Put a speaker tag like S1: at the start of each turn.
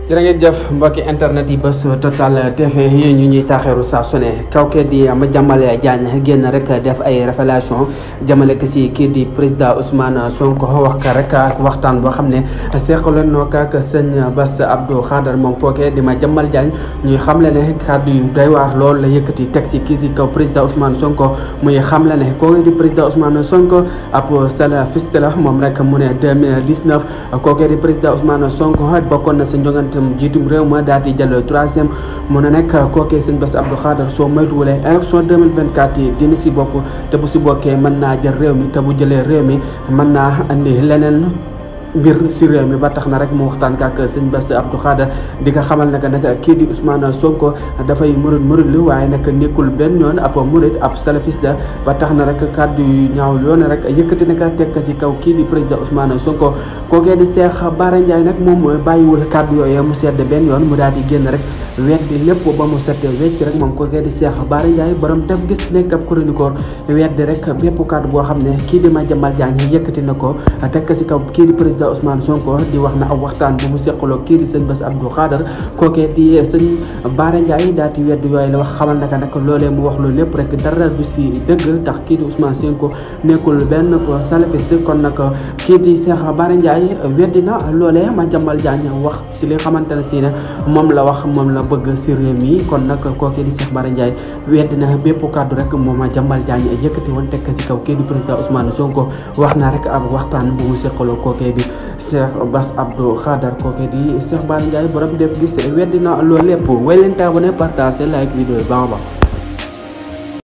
S1: jërë ngeen jëf mbokki internet yi bés Total TV yi ñu ñuy taxeeru saa su ne kawke di Madiambal Diagne génn rek def ay révélation jëmale ko si kii di président Ousmane Sonko wax ka rek ak waxtaan boo xam ne seqaloon noo ko ak sëñ Bass Abdou Khadre moom kooke di Madiambal Diagne ñuy xamle ne kàddu yu doy waar loolu la yëkkati teg si kii di kaw président Ousmane Sonko muy xamle ne kooku di président Ousmane Sonko ab salafiste la moom rek mu ne 2019 kooke di président Ousmane Sonko bokkoon na sa njongante jiitum réew ma daal di jël 3e mu ne nag kookee sëñ Bass Abdou Khadre soo moytuwulee élection 2024 yi dina si bokk te bu si bokkee mën naa jël réew mi te bu jëlee réew mi mën naa andi leneen mbir si réew mi ba tax na rek mu waxtaan ak sëñ Bass Abdou Khadre di ko xamal nag kii di Ousmane Sonko dafay murid lu waaye nag nekkul benn yoon ab murid ab salafiste la ba tax na rek kàddu yu ñaaw yoon rek yëkkati na ko teg si kaw kii di président Ousmane Sonko kookee di Cheikh Bara Ndiaye nag moom bàyyiwul kàddu yooyu mu sedd benn yoon mu daal di génn rek weddi lépp ba mu set wecc rek moom kookee di Cheikh Bara Ndiaye borom def gis nekk ab chroniqueur weddi rek bépp kàddu boo xam ne kii di Madiambal Diagne yëkkati na ko teg si kaw kii di président Ousmane Sonko di wax na ab waxtaan bu mu seqaloo kii di sëñ Bass Abdou Khadre kookee di sëñ Bara Ndiaye daal di weddi yooyu la wax xamal naka nag loolee mu wax loolu lépp rek dara du si dëgg tax kii di Ousmane Sonko nekkul benn salafiste kon nag kii di Cheikh Bara Ndiaye weddi na loolee Madiambal Diagne wax si li xamante ne si ne moom la wax moom la bëgg si réew mi kon nag kookee di Cheikh Bara Ndiaye weddi na bépp kàddu rek moom Madiambal Diagne yëkkati woon tekk si kaw kii di président Ousmane Sonko wax na rek ab waxtaan bu mu seqaloo kookee di Cheikh Bass Abdou Khadre kooke di Cheikh Bara Ndiaye borom def gis weddi na loolu lépp way leen abonné partager like vidéo yi baax a baax